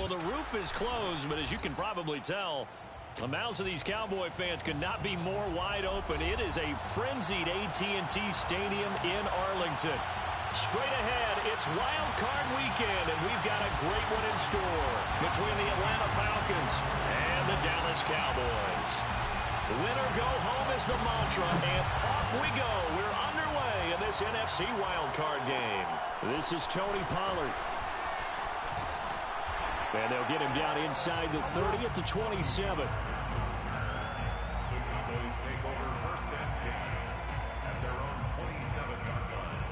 Well, the roof is closed, but as you can probably tell, the mouths of these Cowboy fans could not be more wide open. It is a frenzied AT&T Stadium in Arlington. Straight ahead, it's Wild Card Weekend, and we've got a great one in store between the Atlanta Falcons and the Dallas Cowboys. Winner go home is the mantra, and off we go. We're underway in this NFC Wild Card game. This is Tony Pollard. And they'll get him down inside the 30 at the 27. The Cowboys take over first and 10 at their own 27-yard line.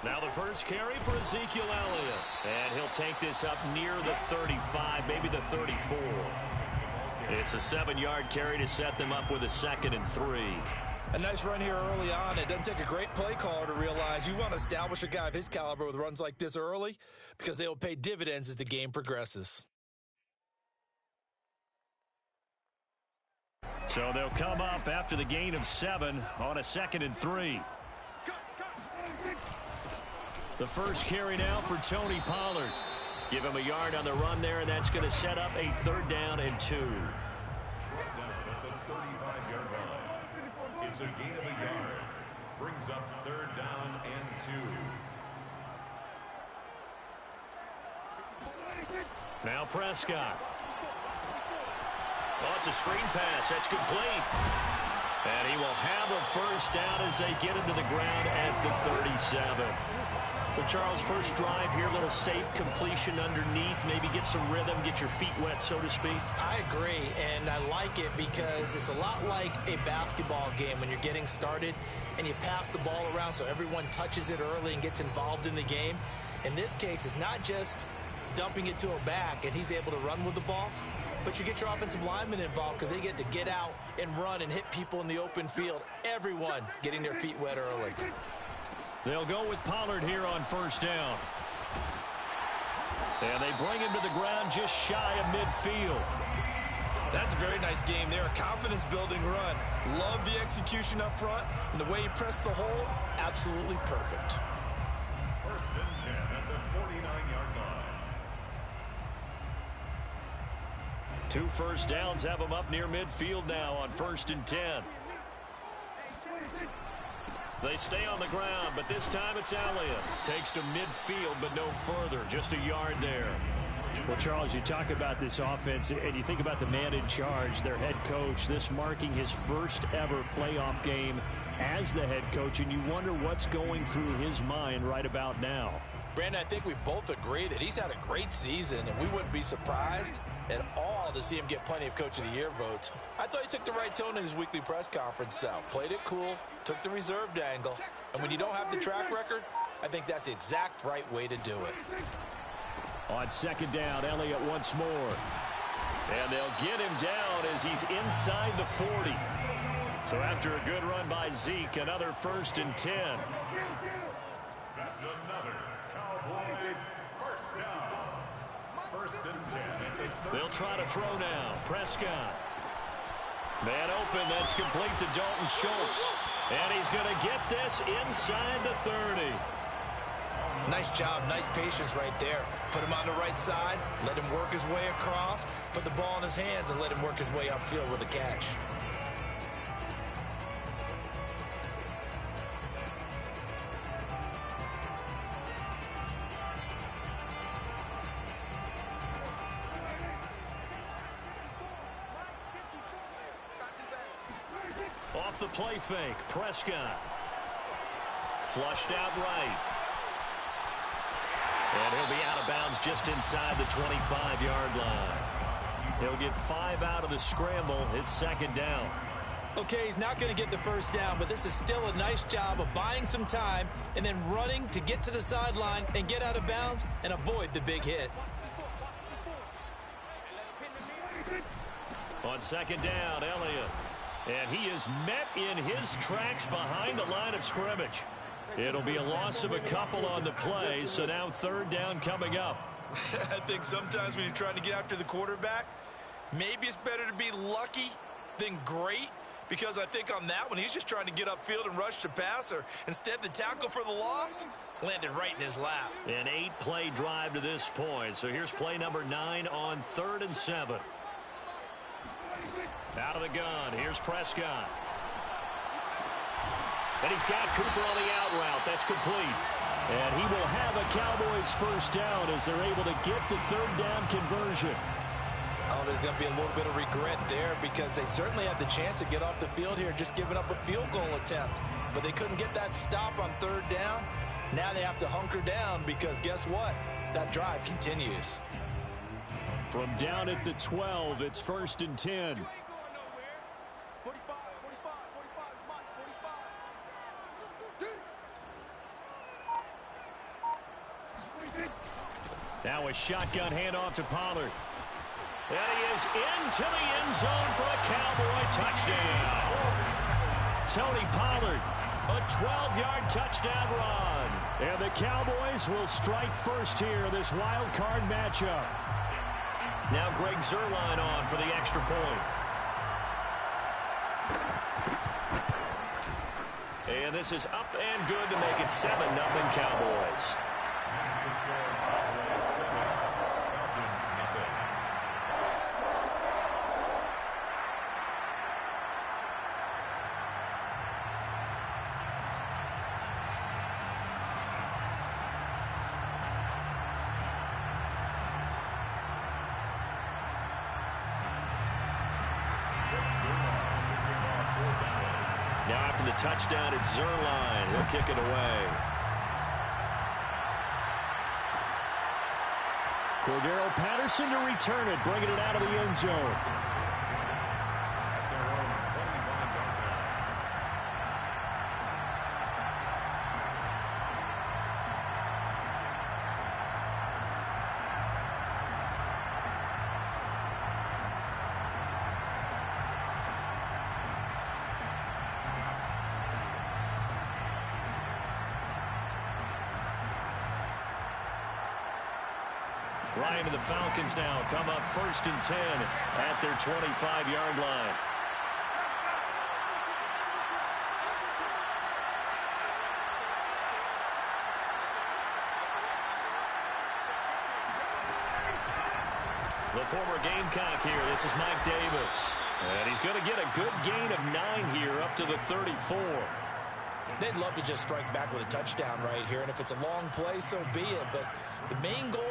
Now the first carry for Ezekiel Elliott. And he'll take this up near the 35, maybe the 34. It's a 7-yard carry to set them up with a 2nd and 3. A nice run here early on. It doesn't take a great play caller to realize you want to establish a guy of his caliber with runs like this early because they will pay dividends as the game progresses. So they'll come up after the gain of 7 on a 2nd and 3. The first carry now for Tony Pollard. Give him a yard on the run there, and that's going to set up a 3rd down and 2. Down at the 35-yard line. It's a gain of a yard. Brings up 3rd down and 2. Now Prescott. Oh, it's a screen pass. That's complete. And he will have a 1st down as they get him to the ground at the 37. So, Charles, first drive here, a little safe completion underneath, maybe get some rhythm, get your feet wet, so to speak. I agree, and I like it because it's a lot like a basketball game when you're getting started and you pass the ball around so everyone touches it early and gets involved in the game. In this case, it's not just dumping it to a back and he's able to run with the ball, but you get your offensive linemen involved because they get to get out and run and hit people in the open field. Everyone getting their feet wet early. They'll go with Pollard here on 1st down. And they bring him to the ground just shy of midfield. That's a very nice game there. A confidence-building run. Love the execution up front. And the way he pressed the hole, absolutely perfect. 1st and 10 at the 49-yard line. 2 first downs have him up near midfield now on 1st and 10. They stay on the ground, but this time it's Elliott. Takes to midfield, but no further. Just a yard there. Well, Charles, you talk about this offense, and you think about the man in charge, their head coach, this marking his first ever playoff game as the head coach, and you wonder what's going through his mind right about now. Brandon, I think we both agree that he's had a great season, and we wouldn't be surprised at all to see him get plenty of Coach of the Year votes. I thought he took the right tone in his weekly press conference, though. Played it cool, took the reserved angle, and when you don't have the track record, I think that's the exact right way to do it. On 2nd down, Elliott once more. And they'll get him down as he's inside the 40. So after a good run by Zeke, another 1st and 10. That's another Cowboys 1st down. 1st and 10. They'll try to throw now. Prescott. Man open. That's complete to Dalton Schultz. And he's going to get this inside the 30. Nice job. Nice patience right there. Put him on the right side. Let him work his way across. Put the ball in his hands and let him work his way upfield with a catch. Off the play fake, Prescott. Flushed out right. And he'll be out of bounds just inside the 25-yard line. He'll get 5 out of the scramble. It's 2nd down. Okay, he's not going to get the 1st down, but this is still a nice job of buying some time and then running to get to the sideline and get out of bounds and avoid the big hit. On 2nd down, Elliott. And he is met in his tracks behind the line of scrimmage. It'll be a loss of a couple on the play, so now third down coming up. I think sometimes when you're trying to get after the quarterback, maybe it's better to be lucky than great, because I think on that one, he's just trying to get upfield and rush the passer. Instead, the tackle for the loss landed right in his lap. An 8-play drive to this point. So here's play number 9 on 3rd and 7. Out of the gun. Here's Prescott. And he's got Cooper on the out route. That's complete. And he will have a Cowboys first down as they're able to get the third down conversion. Oh, there's going to be a little bit of regret there because they certainly had the chance to get off the field here, just giving up a field goal attempt. But they couldn't get that stop on third down. Now they have to hunker down because guess what? That drive continues. From down at the 12, it's 1st and 10. Now a shotgun handoff to Pollard. And he is into the end zone for a Cowboy touchdown. Tony Pollard, a 12-yard touchdown run. And the Cowboys will strike first here, this wild card matchup. Now Greg Zuerlein on for the extra point. And this is up and good to make it 7-0 Cowboys. Now after the touchdown, it's Zuerlein. He'll kick it away. Cordero Patterson to return it, bringing it out of the end zone. Ryan and the Falcons now come up 1st and 10 at their 25-yard line. The former Gamecock here. This is Mike Davis. And he's going to get a good gain of 9 here up to the 34. They'd love to just strike back with a touchdown right here, and if it's a long play, so be it. But the main goal,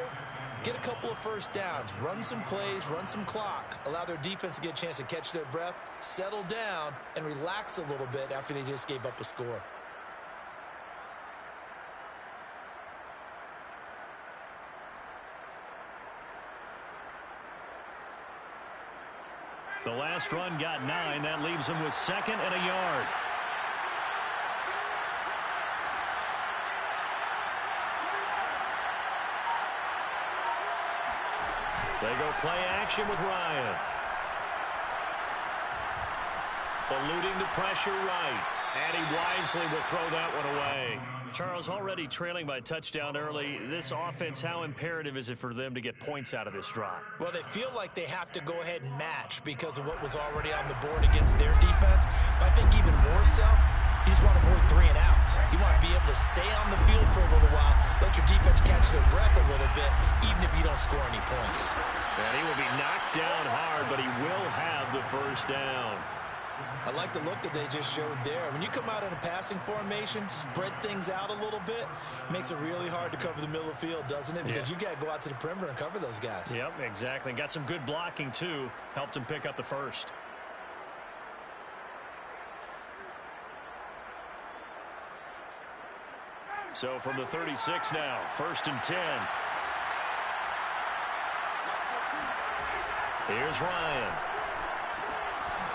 get a couple of first downs, run some plays, run some clock, allow their defense to get a chance to catch their breath, settle down, and relax a little bit after they just gave up a score. The last run got 9. That leaves them with 2nd and a yard. They go play action with Ryan. Eluding the pressure right. And he wisely will throw that one away. Charles, already trailing by touchdown early. This offense, how imperative is it for them to get points out of this drive? Well, they feel like they have to go ahead and match because of what was already on the board against their defense. But I think even more so, you just want to avoid 3 and outs. You want to be able to stay on the field for a little while, let your defense catch their breath a little bit, even if you don't score any points. And he will be knocked down hard, but he will have the first down. I like the look that they just showed there. When you come out in a passing formation, spread things out a little bit, makes it really hard to cover the middle of the field, doesn't it? Because you got to go out to the perimeter and cover those guys. Yep, exactly. Got some good blocking, too. Helped him pick up the first. So from the 36 now, 1st and 10. Here's Ryan.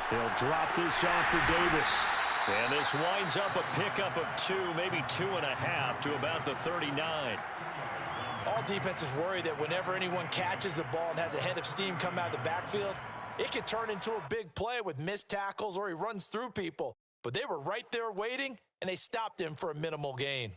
He'll drop this off for Davis. And this winds up a pickup of 2, maybe 2.5 to about the 39. All defenses worry that whenever anyone catches the ball and has a head of steam come out of the backfield, It could turn into a big play with missed tackles or he runs through people. But they were right there waiting, and they stopped him for a minimal gain.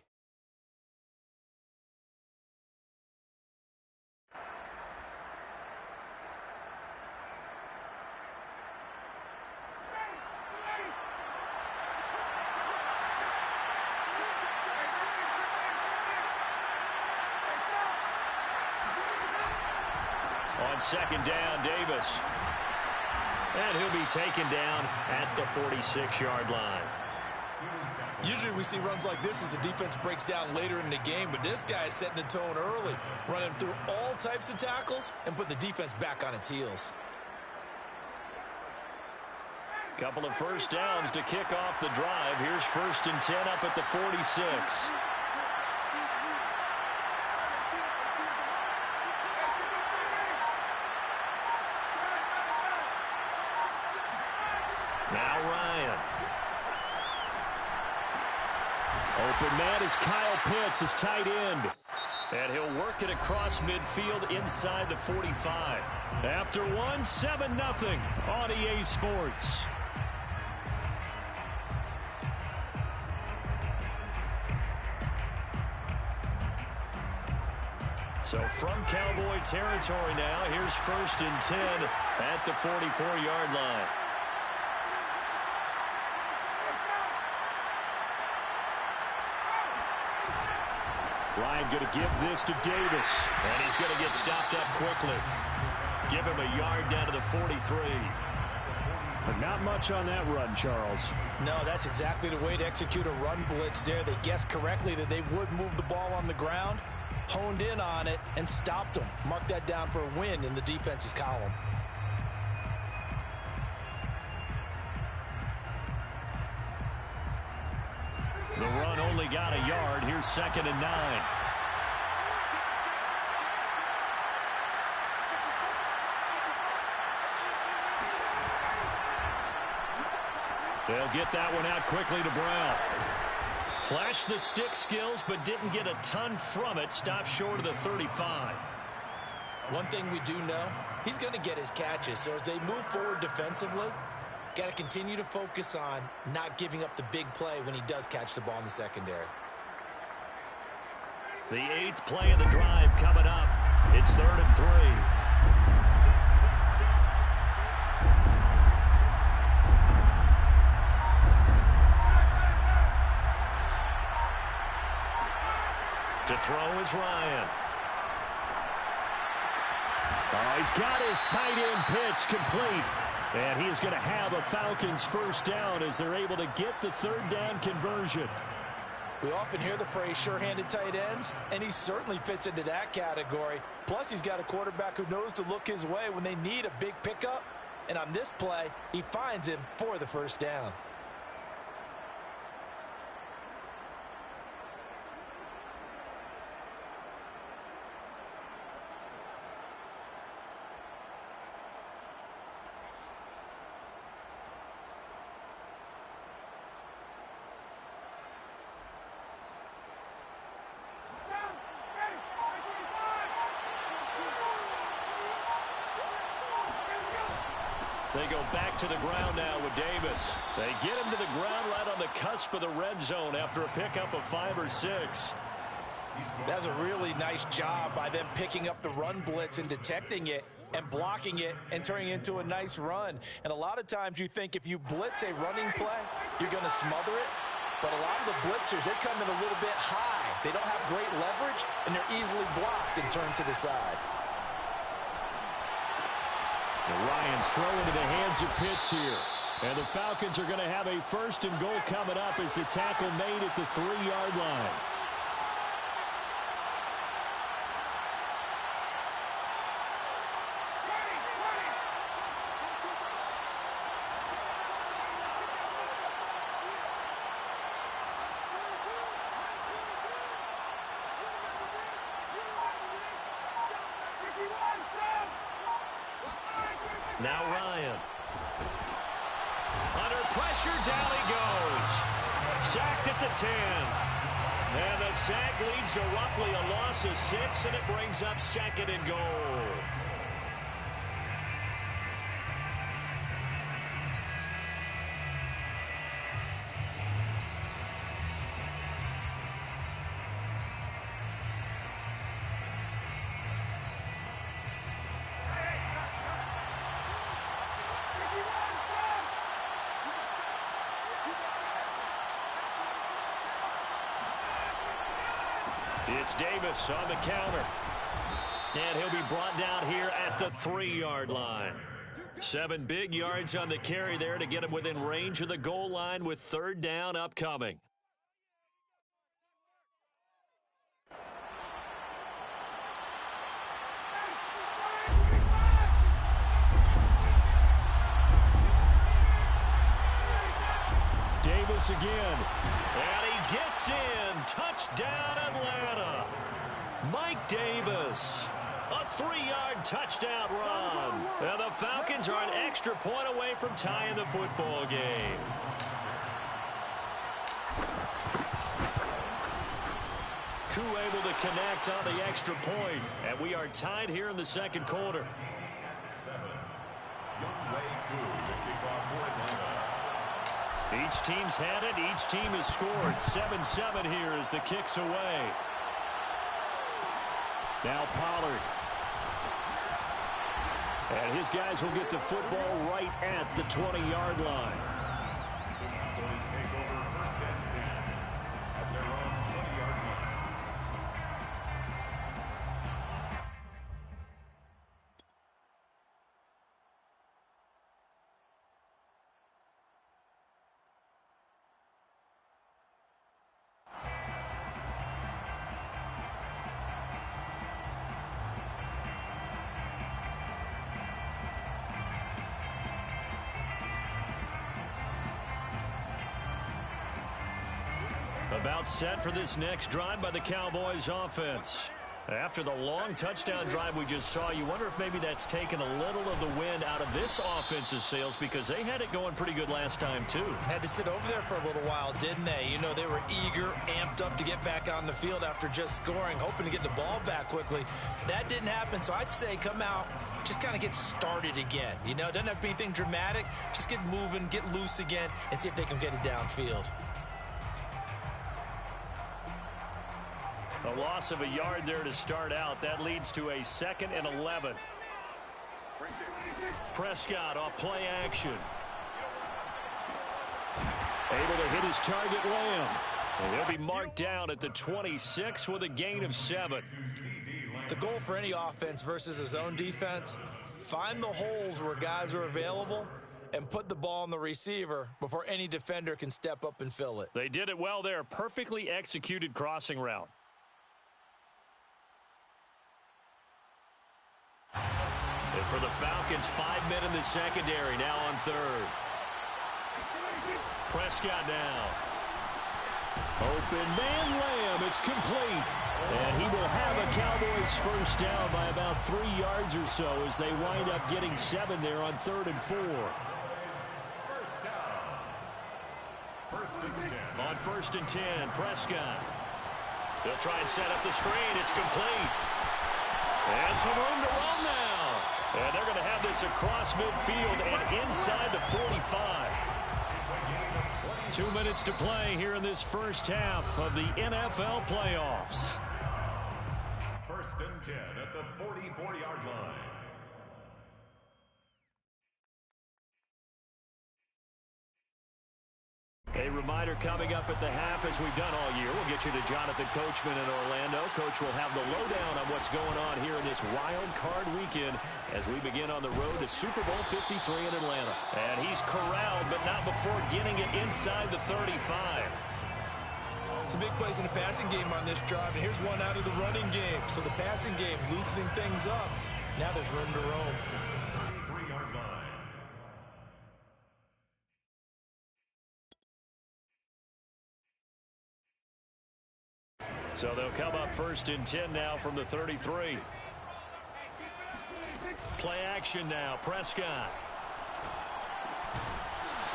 On second down, Davis. And he'll be taken down at the 46-yard line. Usually we see runs like this as the defense breaks down later in the game, but this guy is setting the tone early, running through all types of tackles and putting the defense back on its heels. Couple of first downs to kick off the drive. Here's 1st and 10 up at the 46. Now Ryan. Open man is Kyle Pitts, his tight end. And he'll work it across midfield inside the 45. After 7-0 on EA Sports. So from Cowboy territory now, here's 1st and 10 at the 44-yard line. Ryan going to give this to Davis. And he's going to get stopped up quickly. Give him a yard down to the 43. But not much on that run, Charles. No, that's exactly the way to execute a run blitz there. They guessed correctly that they would move the ball on the ground, honed in on it, and stopped them. Mark that down for a win in the defense's column. The run only got a yard. Here's 2nd and 9. They'll get that one out quickly to Brown. Flashed the stick skills, but didn't get a ton from it. Stopped short of the 35. One thing we do know, he's going to get his catches. So as they move forward defensively, got to continue to focus on not giving up the big play when he does catch the ball in the secondary. The 8th play of the drive coming up. It's 3rd and 3. To throw is Ryan. Oh, he's got his tight end Pitts complete. And he is going to have a Falcons first down as they're able to get the 3rd down conversion. We often hear the phrase sure-handed tight ends, and he certainly fits into that category. Plus, he's got a quarterback who knows to look his way when they need a big pickup. And on this play, he finds him for the first down. They go back to the ground now with Davis. They get him to the ground right on the cusp of the red zone after a pickup of 5 or 6. That's a really nice job by them picking up the run blitz and detecting it and blocking it and turning it into a nice run. And a lot of times you think if you blitz a running play, you're going to smother it. But a lot of the blitzers, they come in a little bit high. They don't have great leverage, and they're easily blocked and turned to the side. Ryan's throw into the hands of Pitts here. And the Falcons are going to have a 1st and goal coming up as the tackle made at the 3-yard line. Now Ryan. Under pressure, down he goes. Sacked at the 10. And the sack leads to roughly a loss of 6, and it brings up 2nd and goal. It's Davis on the counter. And he'll be brought down here at the 3-yard line. 7 big yards on the carry there to get him within range of the goal line with 3rd down upcoming. Davis again. And he gets in. Touchdown, Atlanta. Mike Davis. A 3-yard touchdown run. And the Falcons are an extra point away from tying the football game. Koo able to connect on the extra point. And we are tied here in the second quarter. 7. Younghoe Koo to kick off for Atlanta. Each team's had it. Each team has scored. 7-7 here as the kick's away. Now Pollard. And his guys will get the football right at the 20-yard line. The Cowboys take over 1st and 10 at their own 20-yard line. About set for this next drive by the Cowboys offense. After the long touchdown drive we just saw, you wonder if maybe that's taken a little of the wind out of this offense's sails because they had it going pretty good last time too. Had to sit over there for a little while, didn't they? You know, they were eager, amped up to get back on the field after just scoring, hoping to get the ball back quickly. That didn't happen, so I'd say come out, just kind of get started again. You know, it doesn't have to be anything dramatic. Just get moving, get loose again, and see if they can get it downfield. A loss of a yard there to start out. That leads to a 2nd and 11. Prescott off play action. Able to hit his target, Lamb. And he'll be marked down at the 26 with a gain of 7. The goal for any offense versus a zone defense, find the holes where guys are available and put the ball on the receiver before any defender can step up and fill it. They did it well there. Perfectly executed crossing route. And for the Falcons, 5 men in the secondary, now on 3rd. Prescott now. Open man, Lamb. It's complete. And he will have a Cowboys 1st down by about 3 yards or so as they wind up getting 7 there on 3rd and 4. 1st down. 1st and 10. On 1st and 10, Prescott. They'll try and set up the screen. It's complete. And some room to run now. And they're going to have this across midfield and inside the 45. 2 minutes to play here in this first half of the NFL playoffs. 1st and 10 at the 44-yard line. A reminder coming up at the half, as we've done all year. We'll get you to Jonathan Coachman in Orlando. Coach will have the lowdown on what's going on here in this wild card weekend as we begin on the road to Super Bowl 53 in Atlanta. And he's corralled, but not before getting it inside the 35. Some big plays in the passing game on this drive, and here's one out of the running game. So the passing game loosening things up. Now there's room to roam. 33-yard line. So they'll come up 1st and 10 now from the 33. Play action now. Prescott.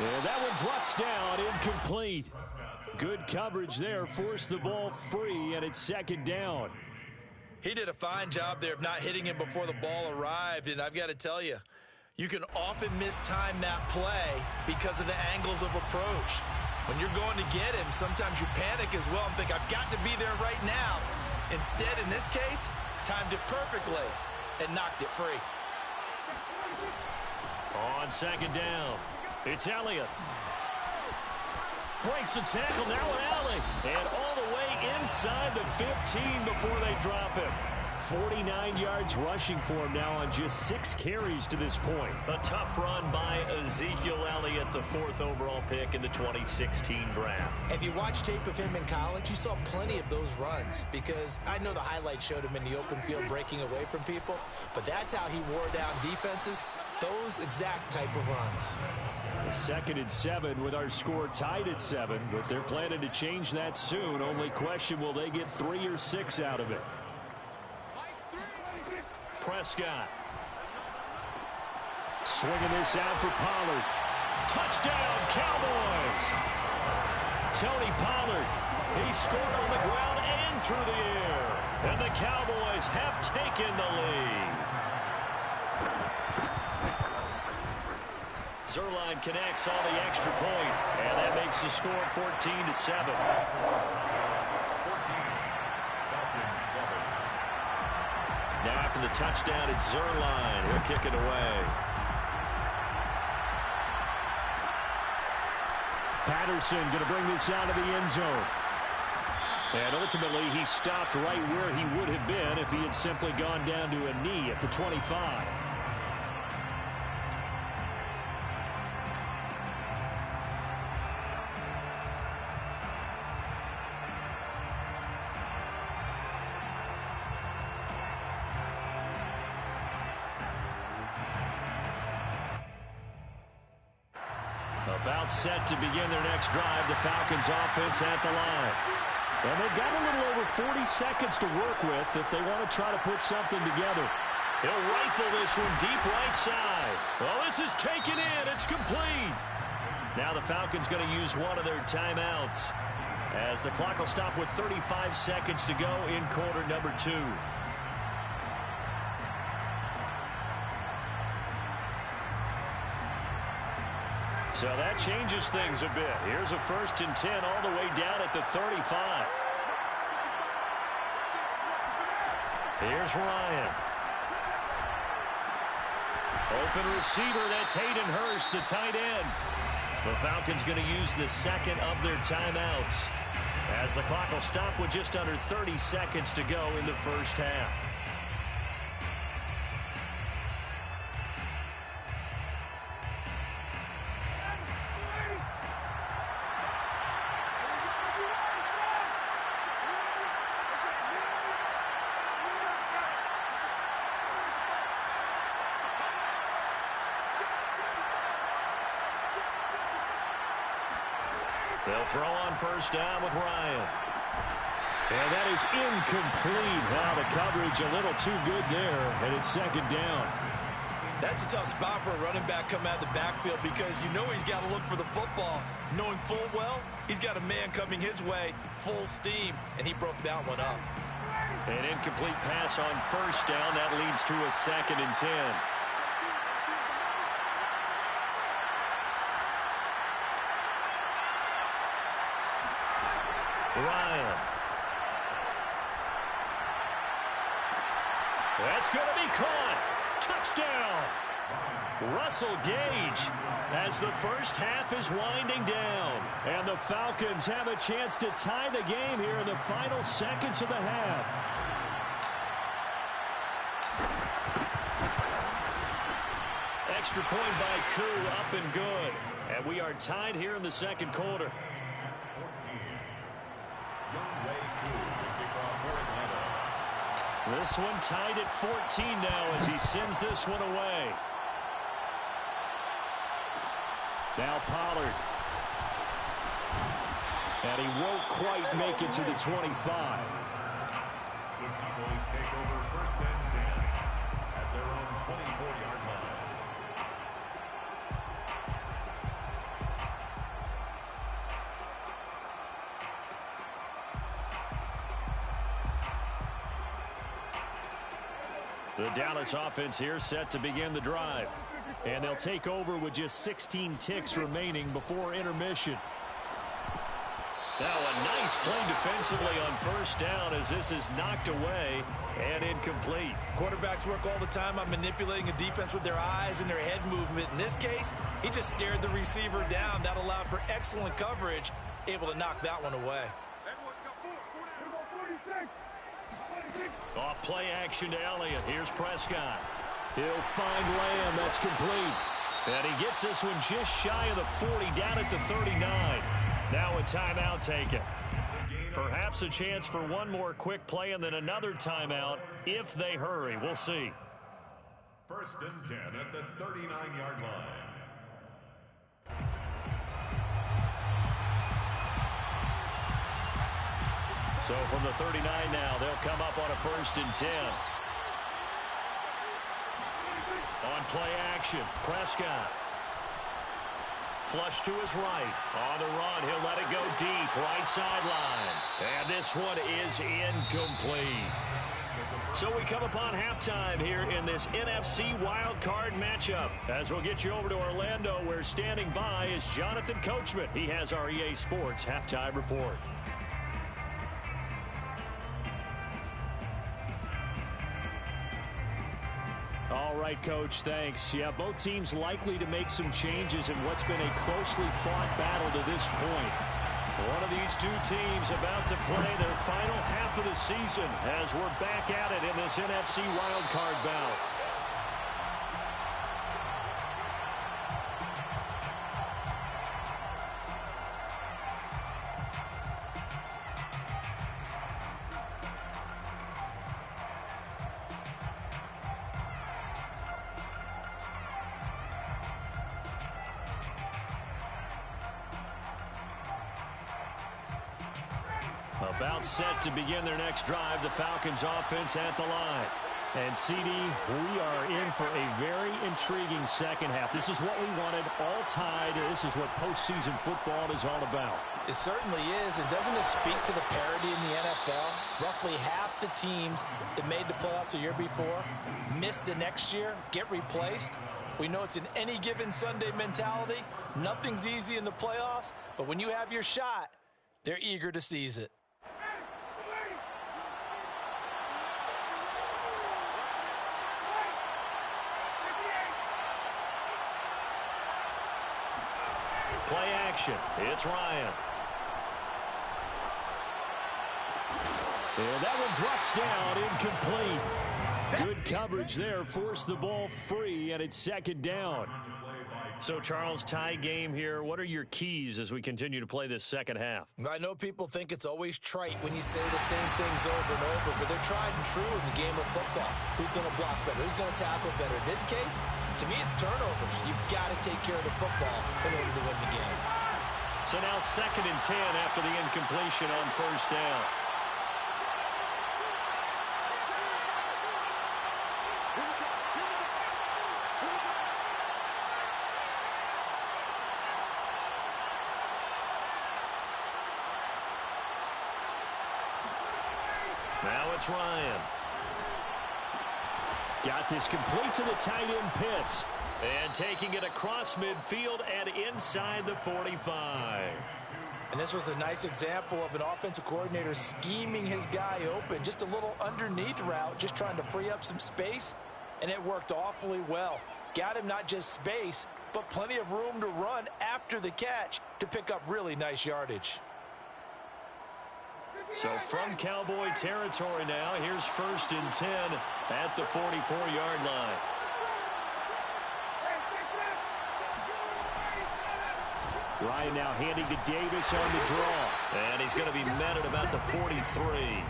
And that one drops down, incomplete. Good coverage there. Forced the ball free, and it's 2nd down. He did a fine job there of not hitting him before the ball arrived, and I've got to tell you, you can often mistime that play because of the angles of approach. When you're going to get him, sometimes you panic as well and think, I've got to be there right now. Instead, in this case, timed it perfectly and knocked it free. On 2nd down, it's Elliott. Breaks the tackle, now an alley. And all the way inside the 15 before they drop him. 49 yards rushing for him now on just 6 carries to this point. A tough run by Ezekiel Elliott, the 4th overall pick in the 2016 draft. If you watch tape of him in college, you saw plenty of those runs, because I know the highlight showed him in the open field breaking away from people, but that's how he wore down defenses, those exact type of runs. 2nd and 7 with our score tied at 7, but they're planning to change that soon. Only question, will they get 3 or 6 out of it? Prescott. Swinging this out for Pollard. Touchdown, Cowboys! Tony Pollard. He scored on the ground and through the air. And the Cowboys have taken the lead. Zuerlein connects on the extra point, and that makes the score 14-7. Now after the touchdown, it's Zuerlein. He'll kick it away. Patterson going to bring this out of the end zone. And ultimately, he stopped right where he would have been if he had simply gone down to a knee at the 25. About set to begin their next drive, the Falcons offense at the line. And they've got a little over 40 seconds to work with if they want to try to put something together. He'll rifle this one deep right side. Well, this is taken in. It's complete. Now the Falcons going to use one of their timeouts, as the clock will stop with 35 seconds to go in quarter number 2. So that changes things a bit. Here's a 1st and 10 all the way down at the 35. Here's Ryan. Open receiver, that's Hayden Hurst, the tight end. The Falcons going to use the 2nd of their timeouts, as the clock will stop with just under 30 seconds to go in the first half. They'll throw on 1st down with Ryan. And that is incomplete. Wow, the coverage a little too good there, and it's 2nd down. That's a tough spot for a running back coming out of the backfield, because you know he's got to look for the football, knowing full well he's got a man coming his way full steam, and he broke that one up. An incomplete pass on 1st down. That leads to a 2nd and 10. Ryan. That's going to be caught. Touchdown. Russell Gage, as the first half is winding down. And the Falcons have a chance to tie the game here in the final seconds of the half. Extra point by Koo, up and good. And we are tied here in the 2nd quarter. This one tied at 14 now as he sends this one away. Now Pollard. And he won't quite make it to the 25. The Cowboys take over 1st and 10 at their own 24-yard line. The Dallas offense here set to begin the drive. And they'll take over with just 16 ticks remaining before intermission. Now a nice play defensively on 1st down, as this is knocked away and incomplete. Quarterbacks work all the time on manipulating a defense with their eyes and their head movement. In this case, he just stared the receiver down. That allowed for excellent coverage, able to knock that one away. Off play action to Elliott. Here's Prescott. He'll find Lamb. That's complete. And he gets this one just shy of the 40, down at the 39. Now a timeout taken. Perhaps a chance for one more quick play and then another timeout if they hurry. We'll see. 1st and 10 at the 39-yard line. So from the 39 now, they'll come up on a 1st and 10. On play action, Prescott. Flush to his right. On the run, he'll let it go deep, right sideline. And this one is incomplete. So we come upon halftime here in this NFC wildcard matchup. As we'll get you over to Orlando, where standing by is Jonathan Coachman. He has our EA Sports halftime report. All right, Coach, thanks. Yeah, both teams likely to make some changes in what's been a closely fought battle to this point. One of these two teams about to play their final half of the season as we're back at it in this NFC wildcard bout. About set to begin their next drive, the Falcons offense at the line. And CD, we are in for a very intriguing second half. This is what we wanted, all tied. This is what postseason football is all about. It certainly is, and doesn't it speak to the parity in the NFL? Roughly half the teams that made the playoffs the year before missed the next year, get replaced. We know it's an any given Sunday mentality. Nothing's easy in the playoffs, but when you have your shot, they're eager to seize it. Play action. It's Ryan. And that one drops down, incomplete. Good coverage there, forced the ball free, and it's 2nd down. So, Charles, tie game here. What are your keys as we continue to play this second half? I know people think it's always trite when you say the same things over and over, but they're tried and true in the game of football. Who's going to block better? Who's going to tackle better? In this case, to me, it's turnovers. You've got to take care of the football in order to win the game. So now 2nd and 10 after the incompletion on 1st down. Now it's Ryan. Got this complete to the tight end Pitts. And taking it across midfield and inside the 45. And this was a nice example of an offensive coordinator scheming his guy open. Just a little underneath route, just trying to free up some space. And it worked awfully well. Got him not just space, but plenty of room to run after the catch to pick up really nice yardage. So from Cowboy territory now, here's 1st and 10 at the 44-yard line. Ryan now handing to Davis on the draw. And he's going to be met at about the 43.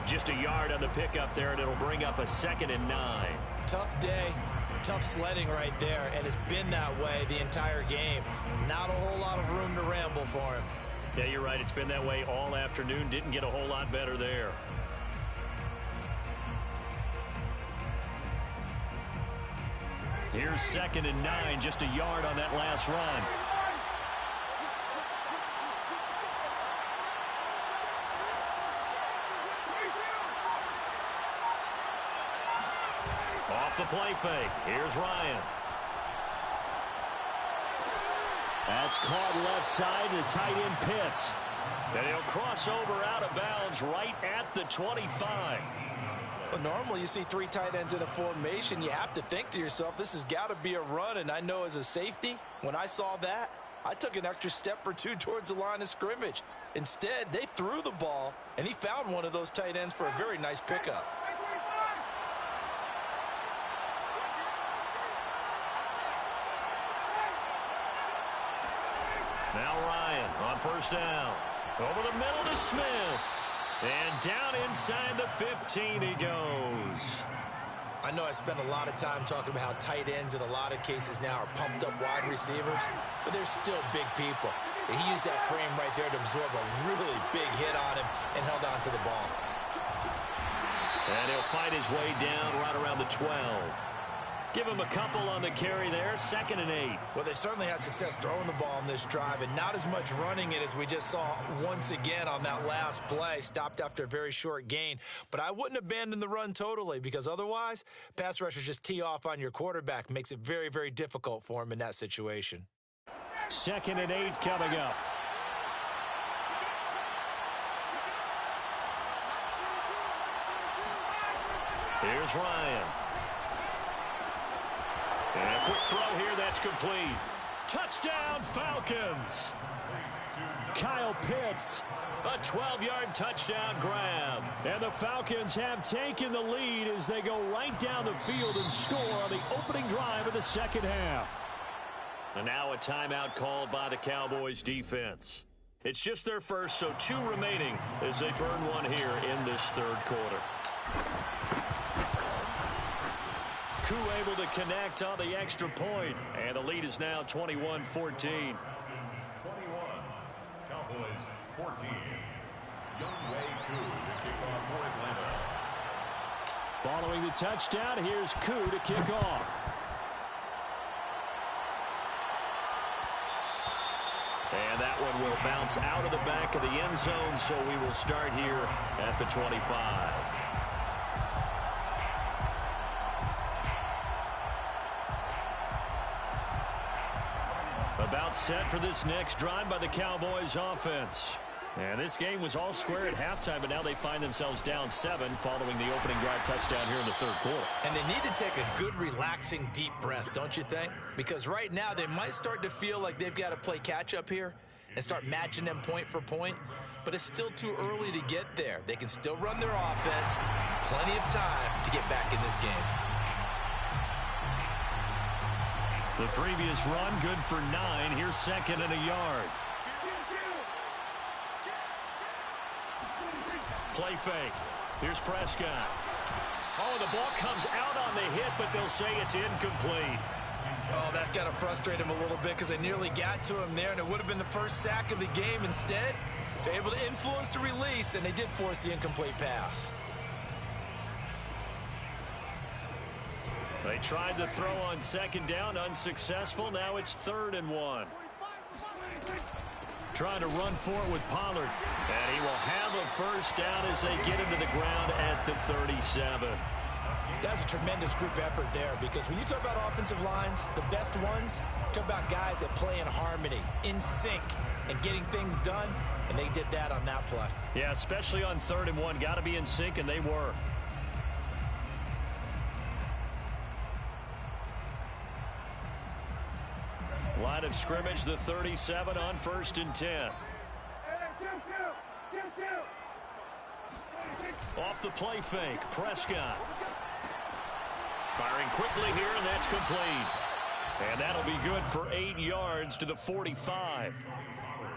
Just a yard on the pickup there, and it'll bring up a 2nd and 9. Tough day, tough sledding right there, and it's been that way the entire game. Not a whole lot of room to ramble for him. Yeah, you're right. It's been that way all afternoon. Didn't get a whole lot better there. Here's 2nd and 9, just a yard on that last run. Off the play fake. Here's Ryan. That's caught left side to tight end Pitts. And he'll cross over out of bounds right at the 25. Well, normally you see 3 tight ends in a formation. You have to think to yourself, this has got to be a run. And I know as a safety, when I saw that, I took an extra step or two towards the line of scrimmage. Instead, they threw the ball, and he found one of those tight ends for a very nice pickup. Now Ryan on first down. Over the middle to Smith. And down inside the 15 he goes. I know I spent a lot of time talking about how tight ends in a lot of cases now are pumped up wide receivers, but they're still big people. He used that frame right there to absorb a really big hit on him and held on to the ball. And he'll fight his way down right around the 12. Give him a couple on the carry there, 2nd and 8. Well, they certainly had success throwing the ball on this drive, and not as much running it as we just saw once again on that last play. Stopped after a very short gain. But I wouldn't abandon the run totally, because otherwise, pass rushers just tee off on your quarterback. Makes it very, very difficult for him in that situation. 2nd and 8 coming up. Here's Ryan. And a quick throw here, that's complete. Touchdown, Falcons. Kyle Pitts. A 12-yard touchdown grab. And the Falcons have taken the lead as they go right down the field and score on the opening drive of the second half. And now a timeout called by the Cowboys defense. It's just their first, so 2 remaining as they burn one here in this third quarter. Koo able to connect on the extra point, and the lead is now 21-14. 21, Cowboys 14. Younghoe Koo to kick off for Atlanta. Following the touchdown, here's Koo to kick off. And that one will bounce out of the back of the end zone, so we will start here at the 25. About set for this next drive by the Cowboys offense. And this game was all square at halftime, but now they find themselves down 7 following the opening drive touchdown here in the third quarter. And they need to take a good, relaxing, deep breath, don't you think? Because right now they might start to feel like they've got to play catch-up here and start matching them point for point. But it's still too early to get there. They can still run their offense. Plenty of time to get back in this game. The previous run, good for 9. Here's 2nd and a yard. Play fake. Here's Prescott. Oh, the ball comes out on the hit, but they'll say it's incomplete. Oh, that's got to frustrate him a little bit because they nearly got to him there, and it would have been the first sack of the game. Instead, they're able to influence the release, and they did force the incomplete pass. They tried to throw on 2nd down, unsuccessful. Now it's 3rd and 1. Trying to run for it with Pollard. And he will have a first down as they get him to the ground at the 37. That's a tremendous group effort there, because when you talk about offensive lines, the best ones, talk about guys that play in harmony, in sync, and getting things done, and they did that on that play. Yeah, especially on 3rd and 1. Got to be in sync, and they were. Line of scrimmage, the 37 on 1st and 10. Off the play fake, Prescott. Firing quickly here, and that's complete. And that'll be good for 8 yards to the 45.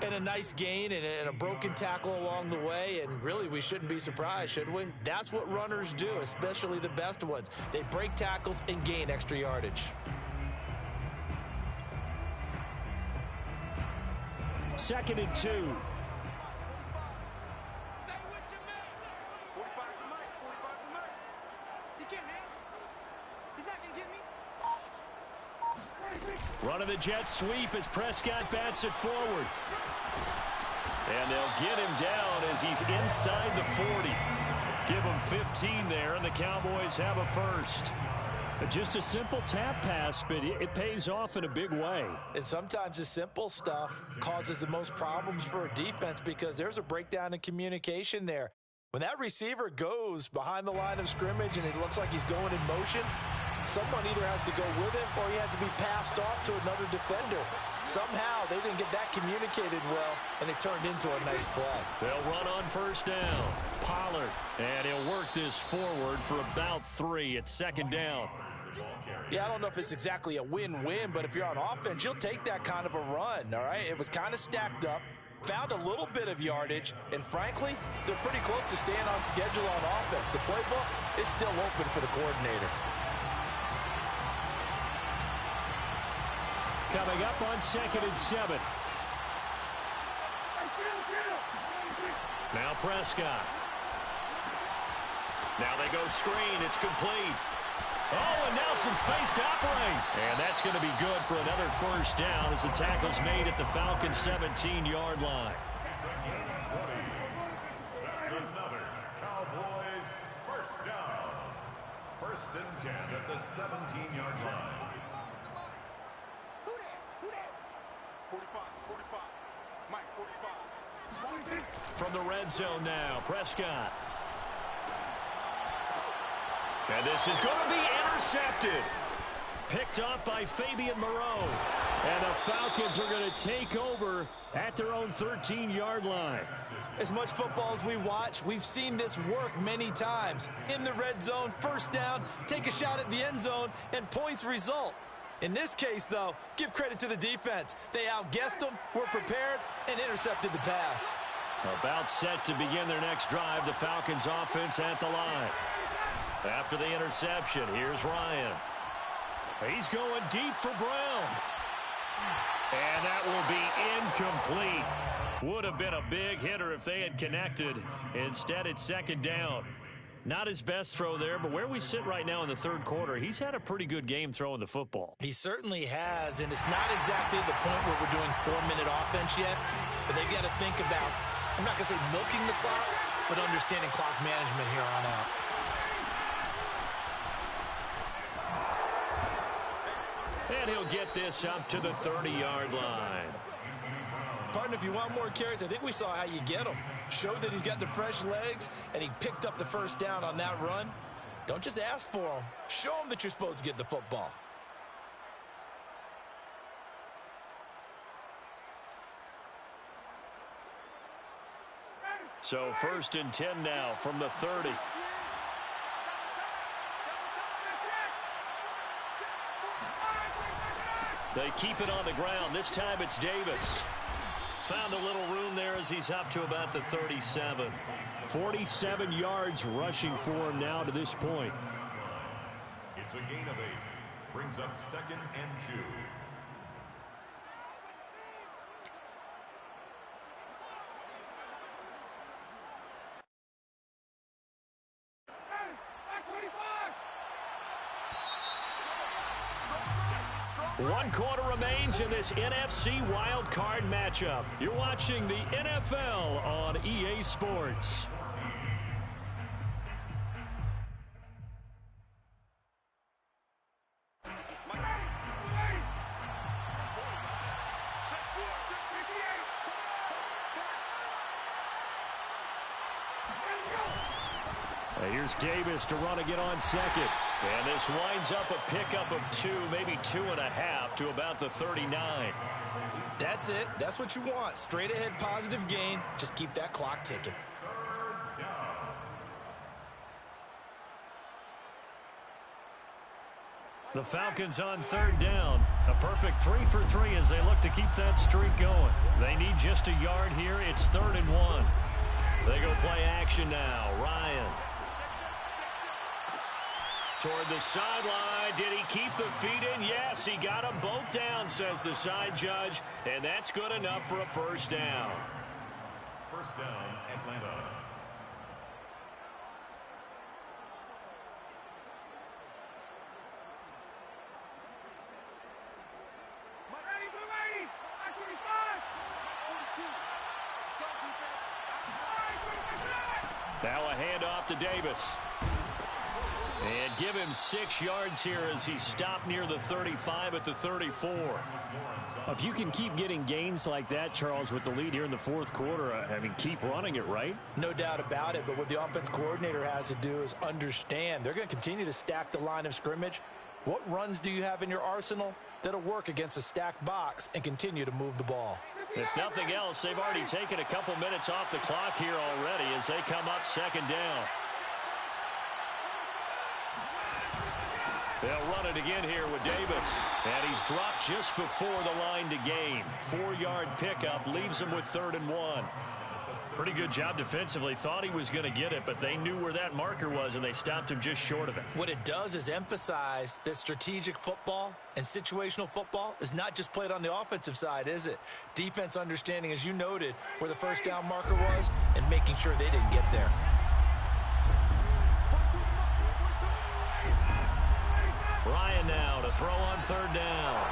And a nice gain and a broken tackle along the way, and really we shouldn't be surprised, should we? That's what runners do, especially the best ones. They break tackles and gain extra yardage. 2nd and 2. Running the jet sweep as Prescott bats it forward. And they'll get him down as he's inside the 40. Give him 15 there, and the Cowboys have a first. Just a simple tap pass, but it pays off in a big way. And sometimes the simple stuff causes the most problems for a defense because there's a breakdown in communication there. When that receiver goes behind the line of scrimmage and it looks like he's going in motion, someone either has to go with him or he has to be passed off to another defender. Somehow they didn't get that communicated well, and it turned into a nice play. They'll run on first down. Pollard, and he'll work this forward for about 3 at second down. Yeah, I don't know if it's exactly a win-win, but if you're on offense, you'll take that kind of a run, all right? It was kind of stacked up, found a little bit of yardage, and frankly, they're pretty close to staying on schedule on offense. The playbook is still open for the coordinator. Coming up on 2nd and 7. Now Prescott. Now they go screen. It's complete. Oh, and now some space to operate. And that's going to be good for another first down as the tackle's made at the Falcons' 17-yard line. It's a gain of 20. That's another Cowboys first down. 1st and 10 at the 17-yard line. Who that? 45. Mike, 45. From the red zone now, Prescott. And this is going to be intercepted. Picked up by Fabian Moreau. And the Falcons are going to take over at their own 13-yard line. As much football as we watch, we've seen this work many times. In the red zone, first down, take a shot at the end zone, and points result. In this case, though, give credit to the defense. They outguessed them, were prepared, and intercepted the pass. About set to begin their next drive, the Falcons offense at the line. After the interception, here's Ryan. He's going deep for Brown. And that will be incomplete. Would have been a big hitter if they had connected. Instead, it's second down. Not his best throw there, but where we sit right now in the third quarter, he's had a pretty good game throwing the football. He certainly has, and it's not exactly the point where we're doing 4-minute offense yet, but they've got to think about, I'm not going to say milking the clock, but understanding clock management here on out. And he'll get this up to the 30-yard line. Partner, if you want more carries, I think we saw how you get them. Showed that he's got the fresh legs, and he picked up the first down on that run. Don't just ask for them. Show them that you're supposed to get the football. So 1st and 10 now from the 30. They keep it on the ground. This time it's Davis. Found a little room there as he's up to about the 37. 47 yards rushing for him now to this point. It's a gain of 8. Brings up 2nd and 2. One quarter remains in this NFC Wild Card matchup. You're watching the NFL on EA Sports. Here's Davis to run again on second. And this winds up a pickup of 2, maybe 2.5 to about the 39. That's it. That's what you want. Straight ahead positive gain. Just keep that clock ticking. The Falcons on 3rd down. A perfect 3 for 3 as they look to keep that streak going. They need just a yard here. It's 3rd and 1. They go play action now. Ryan. Toward the sideline. Did he keep the feet in? Yes, he got them both down, says the side judge. And that's good enough for a first down. First down, Atlanta. Now a handoff to Davis. And give him 6 yards here as he stopped near the 35 at the 34. If you can keep getting gains like that, Charles, with the lead here in the fourth quarter, I mean, keep running it, right? No doubt about it, but what the offense coordinator has to do is understand. They're going to continue to stack the line of scrimmage, What runs do you have in your arsenal that'll work against a stacked box and continue to move the ball? If nothing else, they've already taken a couple minutes off the clock here already as they come up second down. They'll run it again here with Davis. And he's dropped just before the line to gain. 4-yard pickup leaves him with 3rd and 1. Pretty good job defensively. Thought he was going to get it, but they knew where that marker was, and they stopped him just short of it. What it does is emphasize that strategic football and situational football is not just played on the offensive side, is it? Defense understanding, as you noted, where the first down marker was and making sure they didn't get there. Ryan now to throw on 3rd down.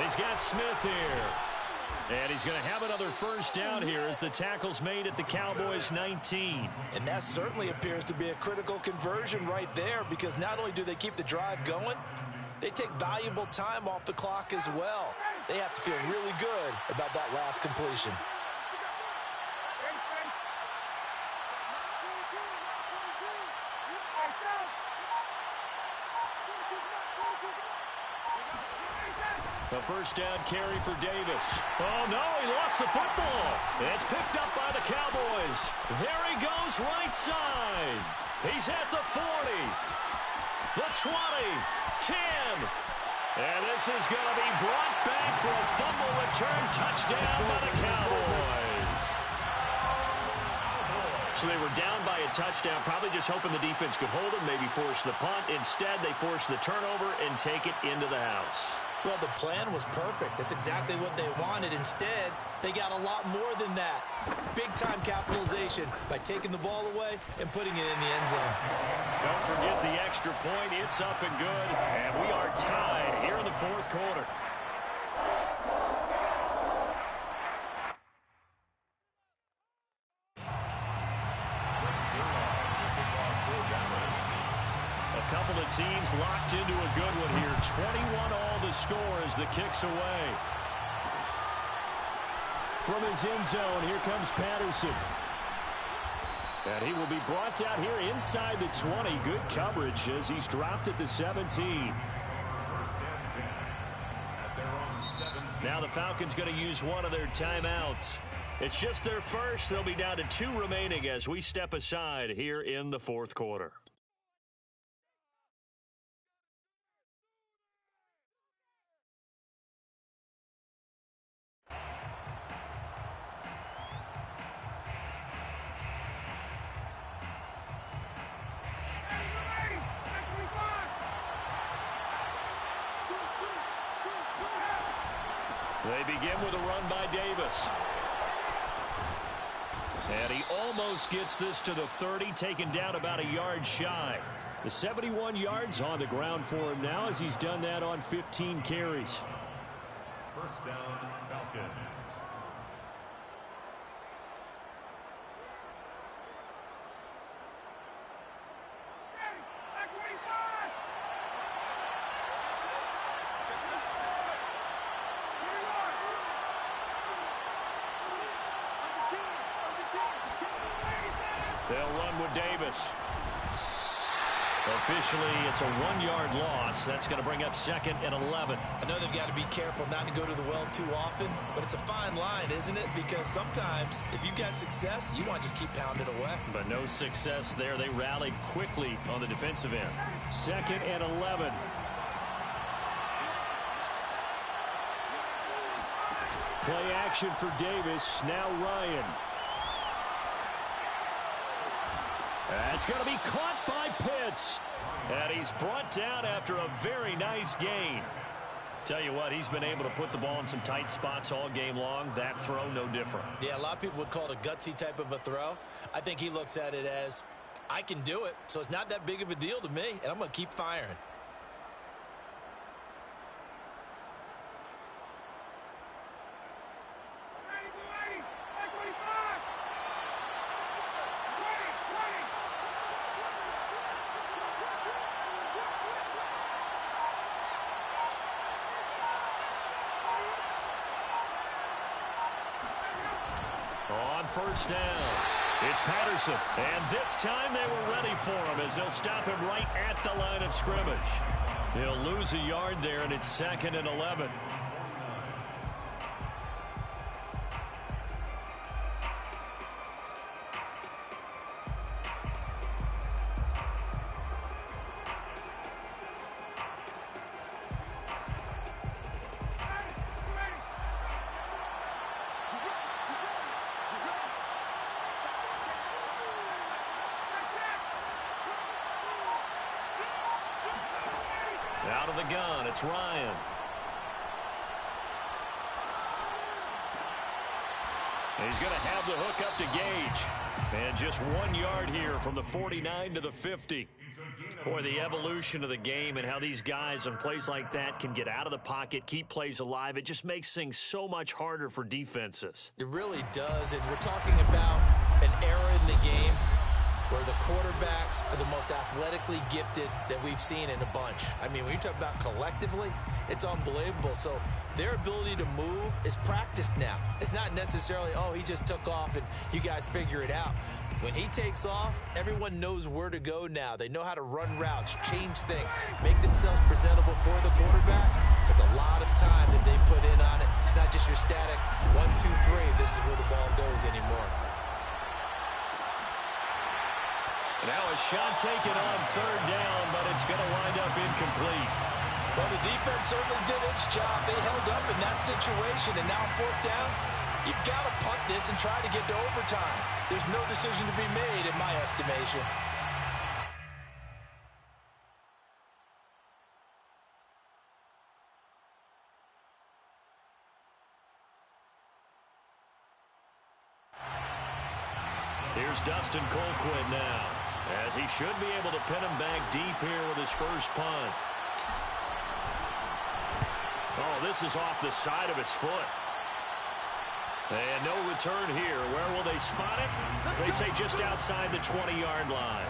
He's got Smith here. And he's going to have another first down here as the tackle's made at the Cowboys' 19. And that certainly appears to be a critical conversion right there, because not only do they keep the drive going, they take valuable time off the clock as well. They have to feel really good about that last completion. The first down carry for Davis. Oh, no, he lost the football. It's picked up by the Cowboys. There he goes right side. He's at the 40, the 20, 10. And this is going to be brought back for a fumble return touchdown by the Cowboys. So they were down by a touchdown, probably just hoping the defense could hold them, maybe force the punt. Instead, they force the turnover and take it into the house. Well, the plan was perfect. That's exactly what they wanted. Instead, they got a lot more than that. Big-time capitalization by taking the ball away and putting it in the end zone. Don't forget the extra point. It's up and good. And we are tied here in the 4th quarter. A couple of teams locked into a good one here. 21 all the score as the kick's away. From his end zone, here comes Patterson. And he will be brought down here inside the 20. Good coverage as he's dropped at the 17. First and 10 at their own 17. Now the Falcons going to use one of their timeouts. It's just their first. They'll be down to 2 remaining as we step aside here in the 4th quarter. They begin with a run by Davis. And he almost gets this to the 30, taken down about a yard shy. The 71 yards on the ground for him now as he's done that on 15 carries. First down, Falcons. They'll run with Davis. Officially, it's a 1-yard loss. That's going to bring up 2nd and 11. I know they've got to be careful not to go to the well too often, but it's a fine line, isn't it? Because sometimes, if you've got success, you want to just keep pounding away. But no success there. They rallied quickly on the defensive end. 2nd and 11. Play action for Davis. Now Ryan. That's going to be caught by Pitts. And he's brought down after a very nice gain. Tell you what, he's been able to put the ball in some tight spots all game long. That throw, no different. Yeah, a lot of people would call it a gutsy type of a throw. I think he looks at it as, I can do it, so it's not that big of a deal to me, and I'm going to keep firing. On first down, it's Patterson. And this time they were ready for him as they'll stop him right at the line of scrimmage. He'll lose a yard there, and it's 2nd and 11. Out of the gun, it's Ryan. He's going to have the hook up to Gage. And just 1 yard here from the 49 to the 50. Boy, the evolution of the game and how these guys on plays like that can get out of the pocket, keep plays alive, it just makes things so much harder for defenses. It really does, and we're talking about an era in the game where the quarterbacks are the most athletically gifted that we've seen in a bunch. I mean, when you talk about collectively, it's unbelievable. So their ability to move is practiced now. It's not necessarily, oh, he just took off and you guys figure it out. When he takes off, everyone knows where to go now. They know how to run routes, change things, make themselves presentable for the quarterback. It's a lot of time that they put in on it. It's not just your static 1, 2, 3, this is where the ball goes anymore. Now a shot taken on 3rd down, but it's going to wind up incomplete. Well, the defense certainly did its job. They held up in that situation, and now 4th down, you've got to punt this and try to get to overtime. There's no decision to be made in my estimation. Here's Dustin Colquitt now, as he should be able to pin him back deep here with his first punt. Oh, this is off the side of his foot. And no return here. Where will they spot it? They say just outside the 20-yard line.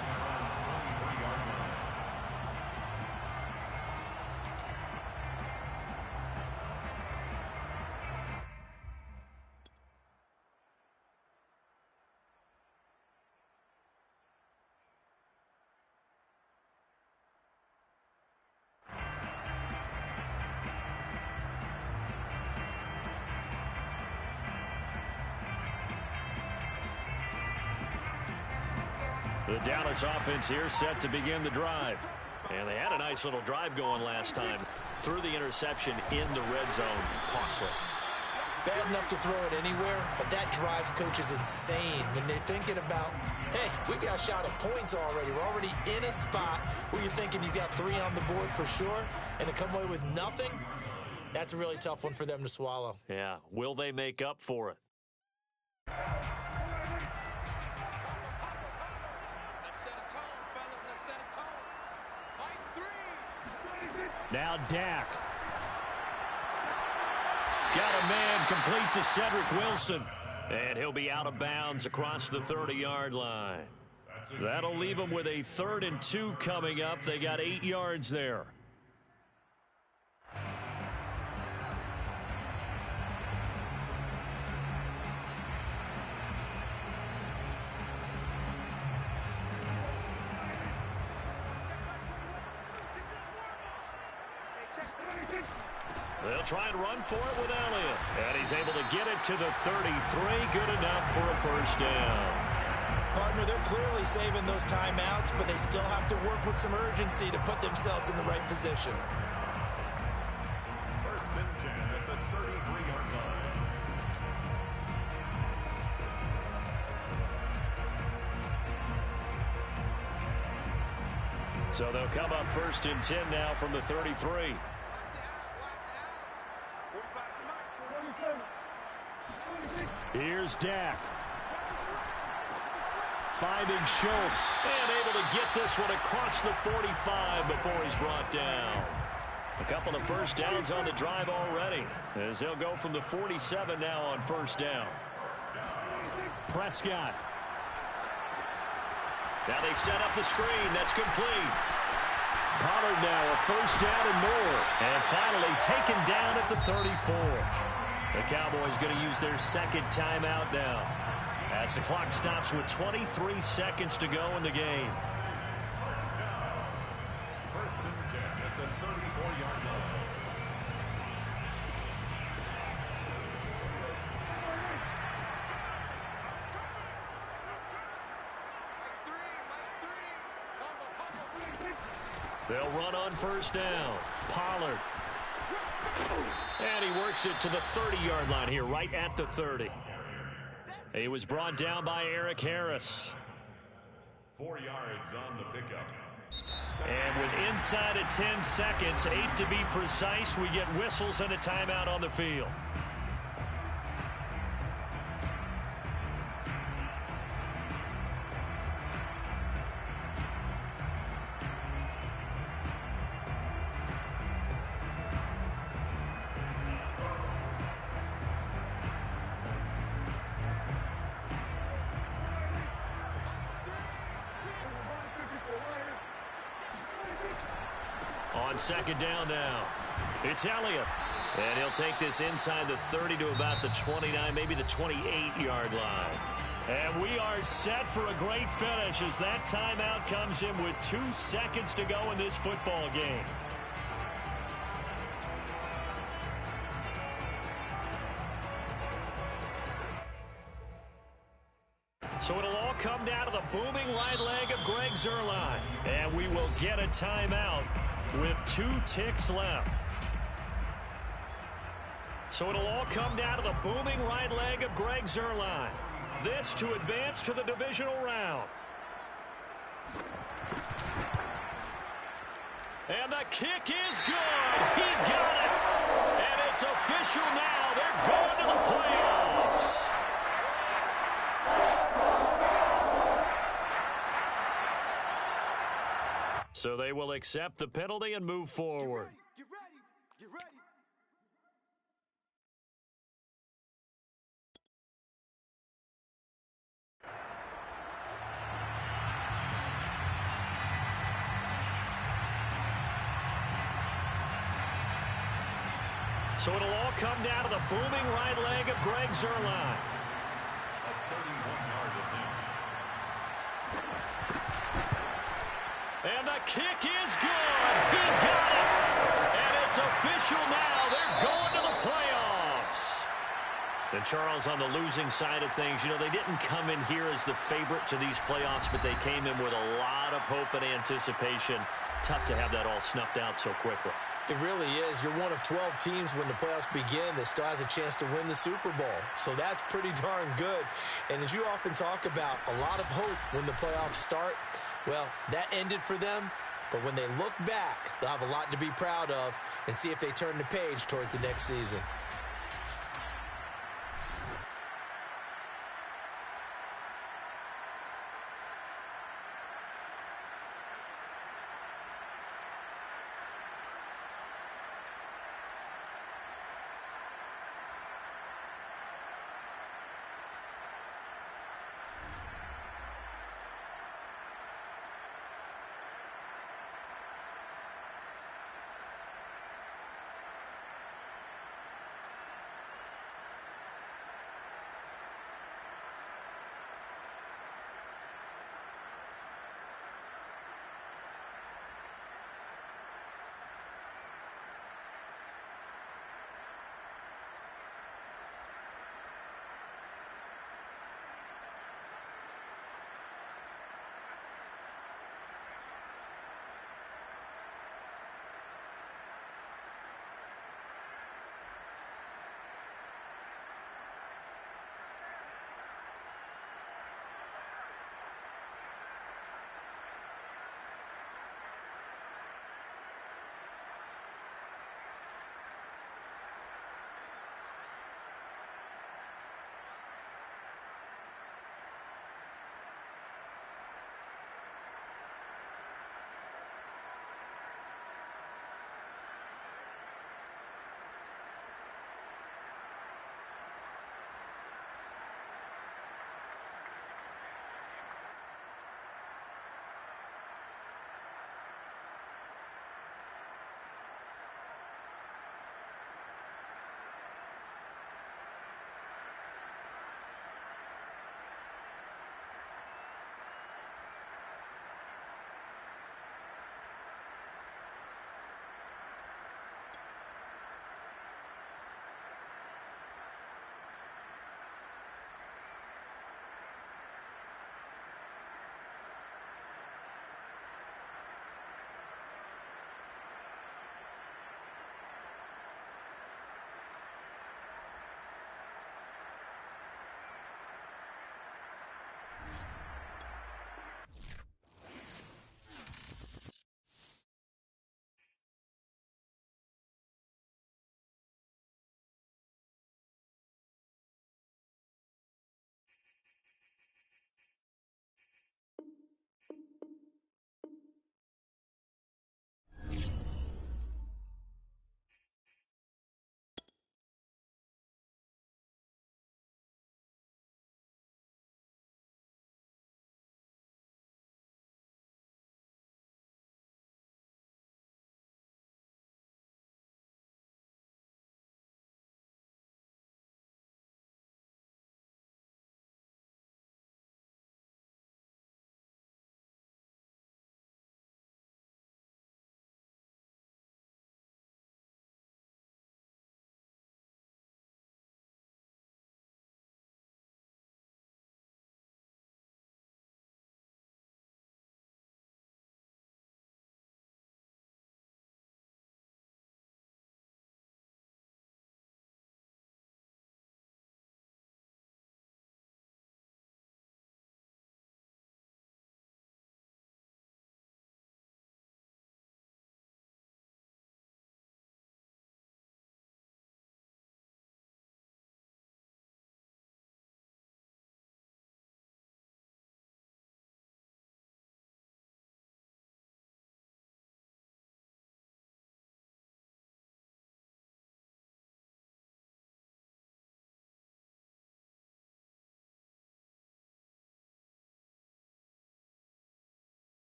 The Dallas offense here set to begin the drive. And they had a nice little drive going last time. Threw the interception in the red zone. Costly. Bad enough to throw it anywhere, but that drives coaches insane when they're thinking about, hey, we got a shot at points already. We're already in a spot where you're thinking you got 3 on the board for sure, and to come away with nothing, that's a really tough one for them to swallow. Yeah. Will they make up for it? Now Dak. Got a man complete to Cedric Wilson. And he'll be out of bounds across the 30-yard line. That'll leave him with a 3rd and 2 coming up. They got 8 yards there. They'll try and run for it with Elliott. And he's able to get it to the 33. Good enough for a first down. Partner, they're clearly saving those timeouts, but they still have to work with some urgency to put themselves in the right position. 1st and 10 at the 33-yard line. So they'll come up 1st and 10 now from the 33. Here's Dak. Finding Schultz. And able to get this one across the 45 before he's brought down. A couple of first downs on the drive already, as they'll go from the 47 now on 1st down. Prescott. Now they set up the screen. That's complete. Pollard now a 1st down and more. And finally taken down at the 34. The Cowboys going to use their 2nd timeout now, as the clock stops with 23 seconds to go in the game. 1st and 10 at the 30. They'll run on first down. Pollard. And he works it to the 30-yard line here, right at the 30. He was brought down by Eric Harris. 4 yards on the pickup. And with inside of 10 seconds, 8 to be precise, we get whistles and a timeout on the field. On second down now, it's Elliott. And he'll take this inside the 30 to about the 29, maybe the 28-yard line. And we are set for a great finish as that timeout comes in with 2 seconds to go in this football game. So it'll all come down to the booming right leg of Greg Zuerlein. And we will get a timeout with 2 ticks left. So it'll all come down to the booming right leg of Greg Zuerlein. This to advance to the divisional round. And the kick is good. He got it. And it's official now. They're going to the playoffs. So they will accept the penalty and move forward. Get ready. Get ready. So it'll all come down to the booming right leg of Greg Zuerlein. A 31-yard attempt. And the kick is good. He got it. And it's official now. They're going to the playoffs. And Charles, on the losing side of things, you know, they didn't come in here as the favorite to these playoffs, but they came in with a lot of hope and anticipation. Tough to have that all snuffed out so quickly. It really is. You're one of 12 teams when the playoffs begin that still has a chance to win the Super Bowl. So that's pretty darn good. And as you often talk about, a lot of hope when the playoffs start. Well, that ended for them. But when they look back, they'll have a lot to be proud of and see if they turn the page towards the next season.